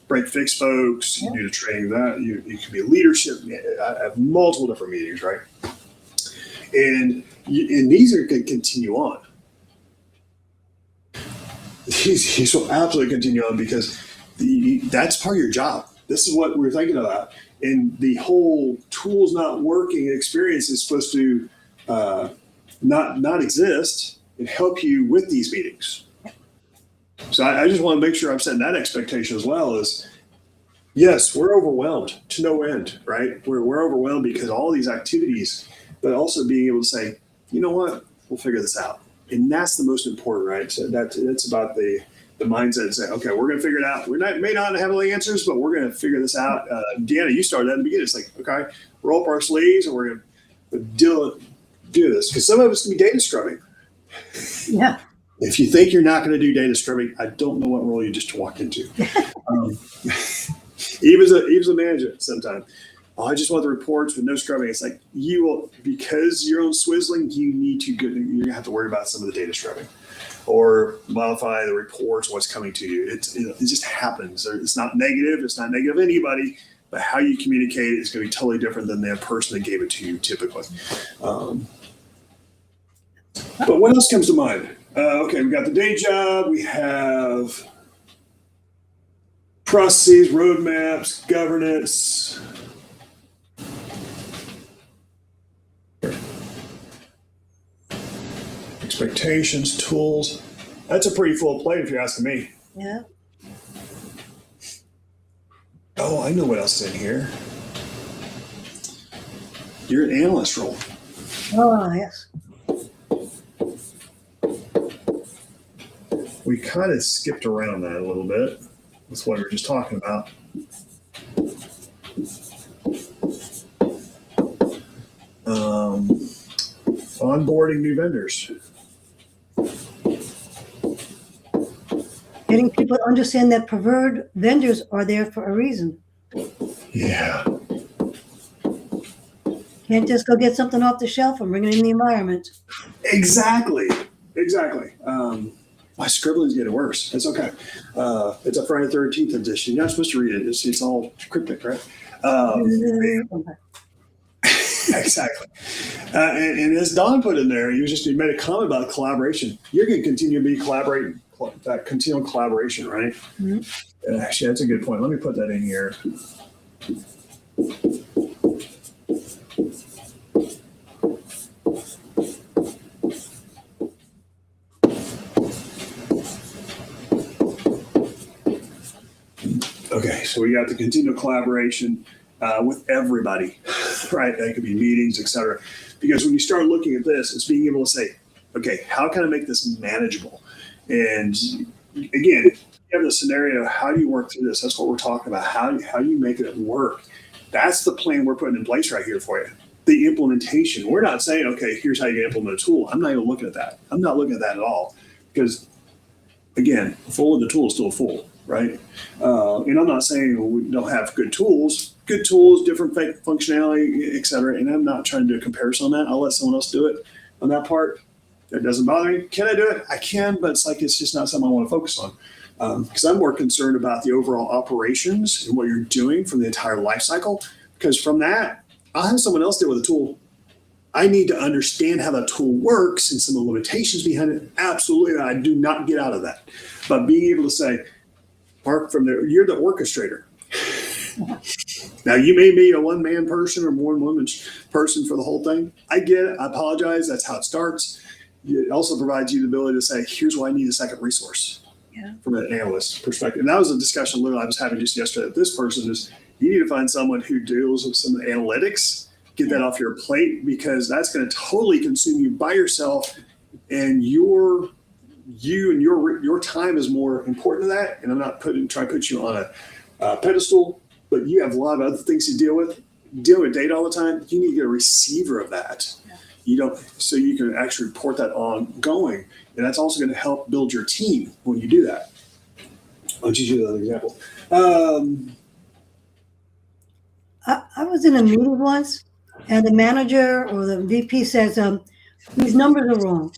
break fix folks, you do the training that, it could be leadership. I have multiple different meetings, right? And these are going to continue on. These will absolutely continue on because that's part of your job. This is what we're thinking about. And the whole tools not working experience is supposed to not exist and help you with these meetings. So I just want to make sure I'm setting that expectation as well. Is yes, we're overwhelmed to no end, right? We're overwhelmed because of all these activities, but also being able to say, you know what, we'll figure this out. And that's the most important, right? So that's about the mindset and say, okay, we're going to figure it out. May not have all the answers, but we're going to figure this out. Deanna, you started at the beginning. It's like, okay, roll up our sleeves and we're going to do this. Because some of us can be data scrubbing. Yeah. If you think you're not going to do data scrubbing, I don't know what role you just walked into. Even as a manager sometimes. Oh, I just want the reports with no scrubbing. It's like you will, because you're on Swizzling, you're going to have to worry about some of the data scrubbing or modify the reports, what's coming to you. It just happens. It's not negative. It's not negative to anybody, but how you communicate is going to be totally different than the person that gave it to you typically. But what else comes to mind? Okay, we got the day job. We have processes, roadmaps, governance. Expectations, tools. That's a pretty full plate if you're asking me. Yeah. Oh, I know what else is in here. You're an analyst role. Oh, yes. We kind of skipped around that a little bit with what we were just talking about. Onboarding new vendors. Getting people to understand that preferred vendors are there for a reason. Yeah. Can't just go get something off the shelf and bring it in the environment. Exactly. My scribbling's getting worse. It's okay. It's a Friday the 13th edition. You're not supposed to read it. It's all cryptic, right? Exactly. And as Don put in there, he made a comment about collaboration. You're going to continue to be collaborating, that continual collaboration, right? Mm-hmm. Actually, that's a good point. Let me put that in here. Okay, so we got the continual collaboration with everybody, right? That could be meetings, et cetera. Because when you start looking at this, it's being able to say, okay, how can I make this manageable? And again, you have the scenario, how do you work through this? That's what we're talking about. How do you make it work? That's the plan we're putting in place right here for you. The implementation. We're not saying, okay, here's how you implement a tool. I'm not even looking at that. I'm not looking at that at all. Because again, full of the tool is still full, right? And I'm not saying we don't have good tools, different functionality, et cetera. And I'm not trying to do a comparison on that. I'll let someone else do it on that part. That doesn't bother me. Can I do it? I can, but it's just not something I want to focus on. Because I'm more concerned about the overall operations and what you're doing from the entire life cycle. Because from that, I'll have someone else deal with the tool. I need to understand how that tool works and some of the limitations behind it. Absolutely, I do not get out of that. But being able to say, Mark, you're the orchestrator. Now, you may be a one-man person or one-woman person for the whole thing. I get it. I apologize. That's how it starts. It also provides you the ability to say, here's why I need a second resource from an analyst perspective. And that was a discussion literally I was having just yesterday. This person is, you need to find someone who deals with some analytics, get that off your plate, because that's going to totally consume you by yourself, and your time is more important to that. And I'm not trying to put you on a pedestal, but you have a lot of other things to deal with. Dealing with data all the time, you need to get a receiver of that. You don't, so you can actually report that ongoing, and that's also going to help build your team when you do that. I'll just use another example. I was in a meeting once, and the manager or the VP says, these numbers are wrong.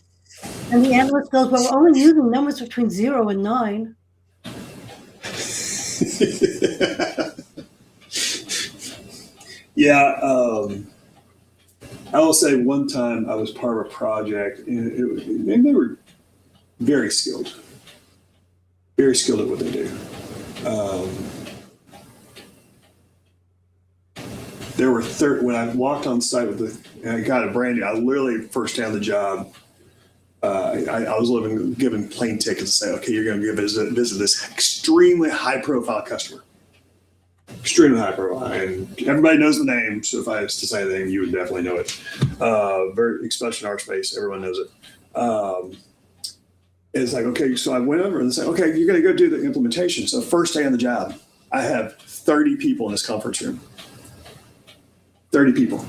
And the analyst goes, well, we're only using numbers between 0 and 9. Yeah. I will say one time I was part of a project, and they were very skilled at what they do. There were when I walked on site and I got a brand new, I literally first day on the job, I was given plane tickets to say, okay, you're going to go visit this extremely high profile customer. Extremely high profile, and everybody knows the name. So if I was to say the name, you would definitely know it. Very, especially in our space, everyone knows it. It's like, okay, so I went over and said, okay, you're going to go do the implementation. So first day on the job, I have 30 people in this conference room. 30 people.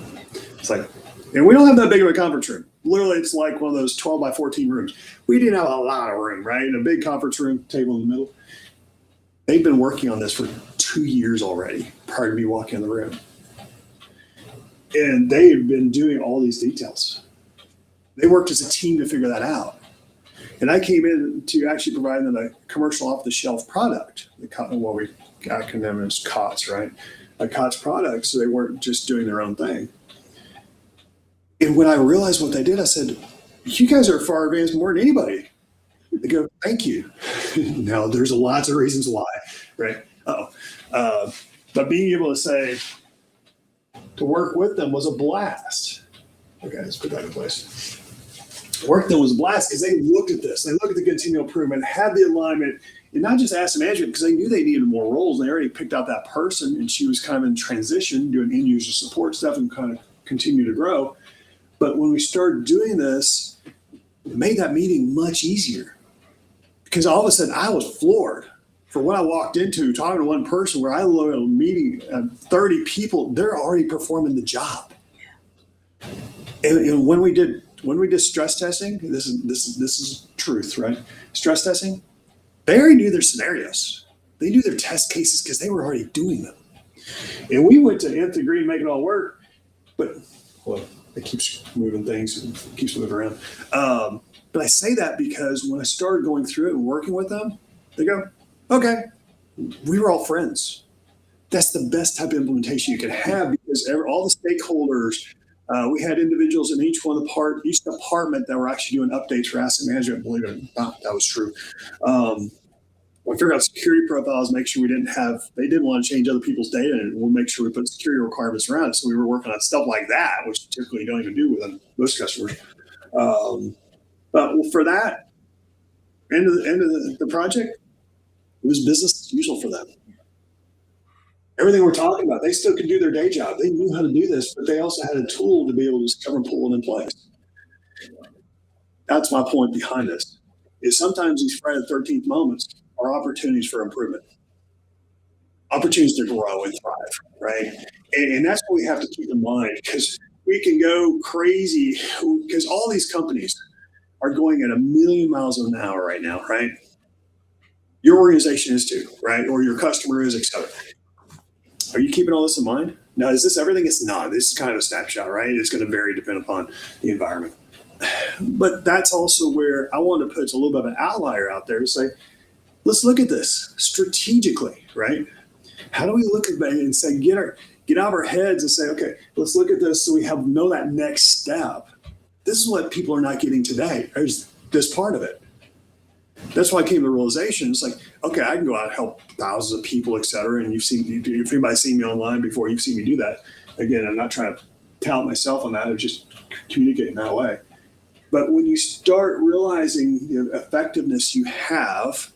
It's like, and we don't have that big of a conference room. Literally, it's like one of those 12 by 14 rooms. We didn't have a lot of room, right? In a big conference room, table in the middle. They've been working on this for 2 years already prior to me walking in the room. And they've been doing all these details. They worked as a team to figure that out. And I came in to actually provide them a commercial off-the-shelf product. What we acronym is COTS, right? A COTS product, so they weren't just doing their own thing. And when I realized what they did, I said, you guys are far advanced more than anybody. They go, thank you. Now, there's lots of reasons why, right? But being able to say, to work with them was a blast. Okay, let's put that in place. Work with them was a blast because they looked at this. They looked at the continual improvement, had the alignment, and not just asset management, because they knew they needed more roles. They already picked out that person, and she was kind of in transition, doing end-user support stuff and kind of continue to grow. But when we started doing this, it made that meeting much easier. Because all of a sudden, I was floored for what I walked into, talking to one person where I literally a meeting 30 people, they're already performing the job. And when we did stress testing, this is truth, right? Stress testing, they already knew their scenarios. They knew their test cases because they were already doing them. And we went to nth degree to make it all work, but it keeps moving things and keeps moving around. But I say that because when I started going through it and working with them, they go, okay, we were all friends. That's the best type of implementation you can have because all the stakeholders, we had individuals in each department that were actually doing updates for asset management. Believe it or not, that was true. We figured out security profiles, make sure they didn't want to change other people's data, and we'll make sure we put security requirements around it. So we were working on stuff like that, which typically you don't even do with most customers. But for that end of the project, it was business as usual for them. Everything we're talking about, they still could do their day job. They knew how to do this, but they also had a tool to be able to discover and pull it in place. That's my point behind this. Is sometimes these Friday the 13th moments are opportunities for improvement, opportunities to grow and thrive, right? And that's what we have to keep in mind, because we can go crazy because all these companies are going at a million miles an hour right now, right? Your organization is too, right? Or your customer is, et cetera. Are you keeping all this in mind? Now, is this everything? It's not. This is kind of a snapshot, right? It's going to vary depending upon the environment. But that's also where I want to put a little bit of an outlier out there to say, let's look at this strategically, right? How do we look at it and say, get out of our heads and say, okay, let's look at this so we know that next step. This is what people are not getting today. There's this part of it. That's why I came to the realization. It's like, okay, I can go out and help thousands of people, et cetera. And if anybody's seen me online before, you've seen me do that. Again, I'm not trying to tout myself on that. I'm just communicating that way. But when you start realizing the effectiveness you have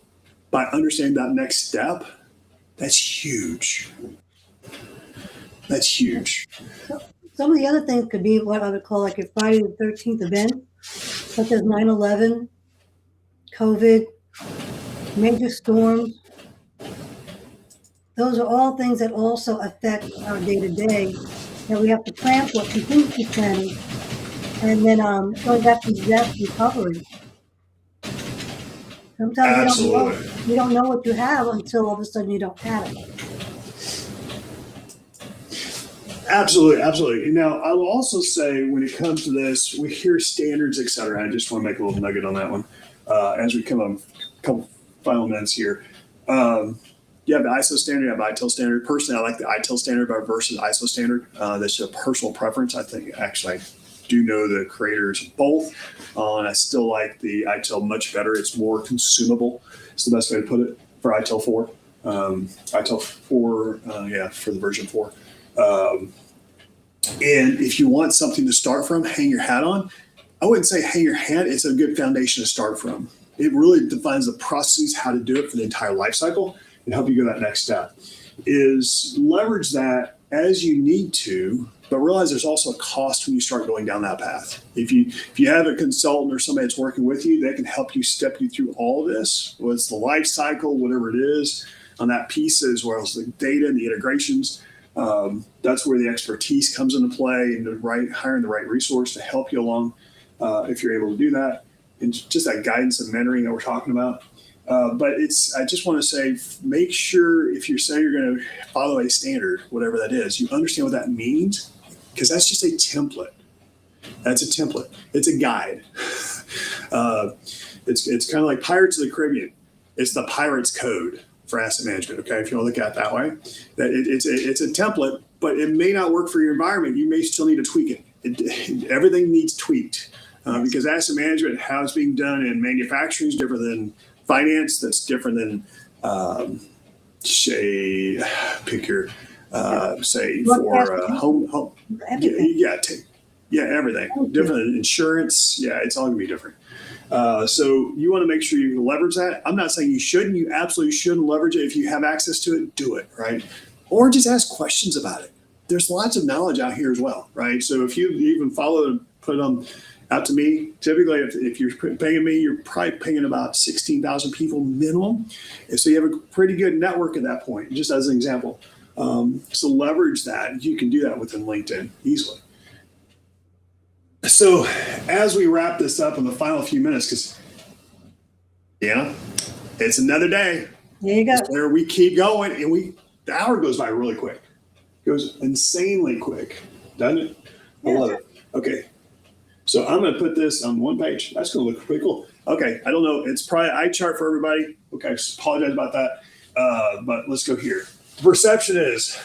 by understanding that next step, that's huge. That's huge. Some of the other things could be what I would call like a Friday the 13th event, such as 9/11, COVID, major storms. Those are all things that also affect our day-to-day that we have to plan for, contingency planning, and then going back to disaster recovery. Sometimes you don't know what you have until all of a sudden you don't have it. Absolutely, absolutely. Now, I will also say when it comes to this, we hear standards, et cetera. I just want to make a little nugget on that one as we come on a couple final minutes here. You have the ISO standard, you have the ITIL standard. Personally, I like the ITIL standard versus ISO standard. That's a personal preference. I think actually I do know the creators of both. And I still like the ITIL much better. It's more consumable. It's the best way to put it for ITIL 4. ITIL 4, for the version 4. And if you want something to start from, hang your hat on. I wouldn't say hang your hat. It's a good foundation to start from. It really defines the processes, how to do it for the entire life cycle, and help you go that next step. Is leverage that as you need to, but realize there's also a cost when you start going down that path. If you have a consultant or somebody that's working with you, they can help you step you through all of this, whether it's the life cycle, whatever it is, on that piece, as well as the data and the integrations. That's where the expertise comes into play, and hiring the right resource to help you along if you're able to do that, and just that guidance and mentoring that we're talking about. But I just want to say, make sure if you're saying you're going to follow a standard, whatever that is, you understand what that means, because that's just a template. That's a template. It's a guide. It's kind of like Pirates of the Caribbean. It's the pirate's code for asset management. Okay, if you want to look at it that way, that it's a template, but it may not work for your environment. You may still need to tweak it. Everything needs tweaked because asset management, how it's being done in manufacturing is different than finance. That's different than say pick your say for home. Yeah, everything different than insurance. Yeah, it's all gonna be different. So you want to make sure you leverage that. I'm not saying you shouldn't. You absolutely shouldn't leverage it. If you have access to it, do it, right? Or just ask questions about it. There's lots of knowledge out here as well, right? So if you even follow and put them out to me, typically if you're paying me, you're probably paying about 16,000 people minimum. And so you have a pretty good network at that point, just as an example. So leverage that. You can do that within LinkedIn easily. So as we wrap this up in the final few minutes, because it's another day. There you go. Where we keep going, and the hour goes by really quick. It goes insanely quick, doesn't it? I love it. Okay, so I'm going to put this on one page. That's going to look pretty cool. Okay, I don't know. It's probably eye chart for everybody. Okay, apologize about that. But let's go here. The perception is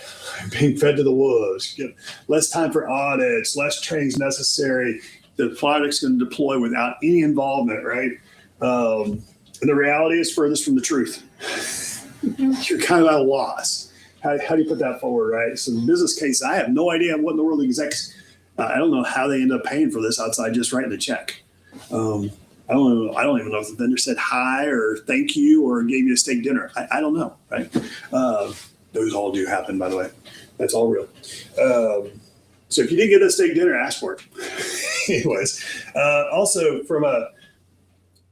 being fed to the wolves. Get less time for audits, less trainings necessary. The product's going to deploy without any involvement, right? And the reality is furthest from the truth. You're kind of at a loss. How do you put that forward, right? So the business case, I have no idea what in the world the execs. I don't know how they end up paying for this outside just writing a check. I don't even know if the vendor said hi or thank you or gave you a steak dinner. I don't know, right? Those all do happen, by the way. That's all real. So if you didn't get a steak dinner, ask for it. Anyways, also from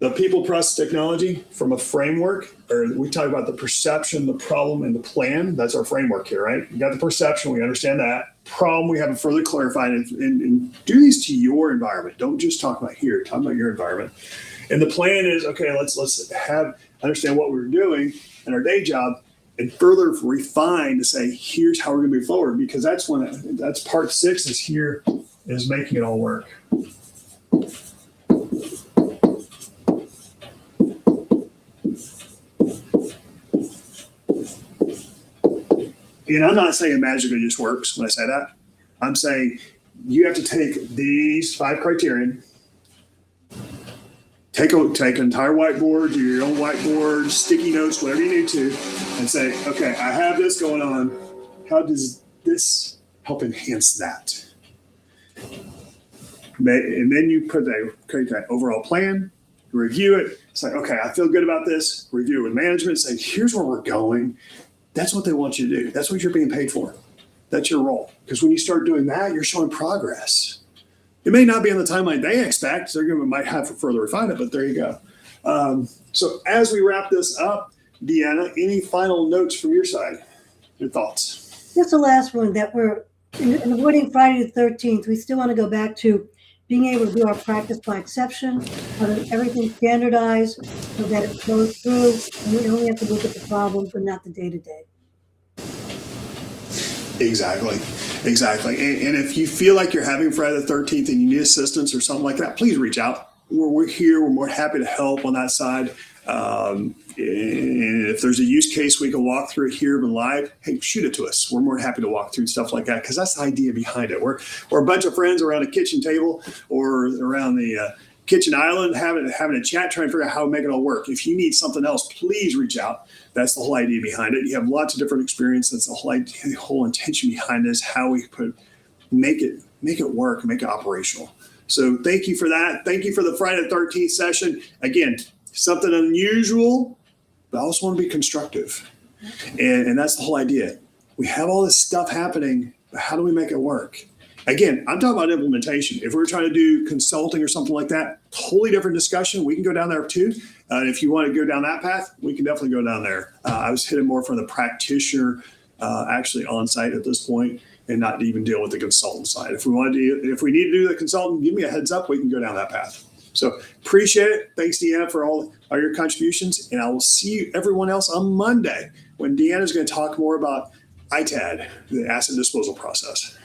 the people, process, technology from a framework, or we talk about the perception, the problem, and the plan. That's our framework here, right? We got the perception, we understand that. Problem, we have it further clarified, and do these to your environment. Don't just talk about here, talk about your environment. And the plan is, okay, let's understand what we're doing in our day job and further refine to say, here's how we're gonna move forward, because that's part 6 is making it all work. And I'm not saying magically just works when I say that. I'm saying you have to take these 5 criterion, take an entire whiteboard, do your own whiteboard, sticky notes, whatever you need to, and say, okay, I have this going on. How does this help enhance that? And then you create that overall plan, review it. It's like, okay, I feel good about this. Review it with management. Say, here's where we're going. That's what they want you to do. That's what you're being paid for. That's your role. Because when you start doing that, you're showing progress. It may not be on the timeline they expect. Might have to further refine it, but there you go. So as we wrap this up, Deanna, any final notes from your side? Your thoughts? Just the last one, that we're in avoiding Friday the 13th. We still want to go back to being able to do our practice by exception, having everything standardized so that it flows through, and we only have to look at the problems but not the day-to-day. Exactly. And if you feel like you're having Friday the 13th and you need assistance or something like that, please reach out. We're here. We're more happy to help on that side. And if there's a use case we can walk through here live, hey, shoot it to us. We're more happy to walk through stuff like that, because that's the idea behind it. We're a bunch of friends around a kitchen table or around the kitchen island having a chat, trying to figure out how to make it all work. If you need something else, please reach out. That's the whole idea behind it. You have lots of different experience. That's the whole intention behind this, how we make it work, make it operational. So thank you for that. Thank you for the Friday the 13th session. Again, something unusual, but I also want to be constructive. And that's the whole idea. We have all this stuff happening, but how do we make it work? Again, I'm talking about implementation. If we're trying to do consulting or something like that, totally different discussion. We can go down there too. If you want to go down that path, we can definitely go down there. I was hitting more from the practitioner actually on site at this point, and not even deal with the consultant side. If we need to do the consultant, give me a heads up. We can go down that path. So appreciate it. Thanks, Deanna, for all your contributions. And I will see everyone else on Monday when Deanna is going to talk more about ITAD, the asset disposal process.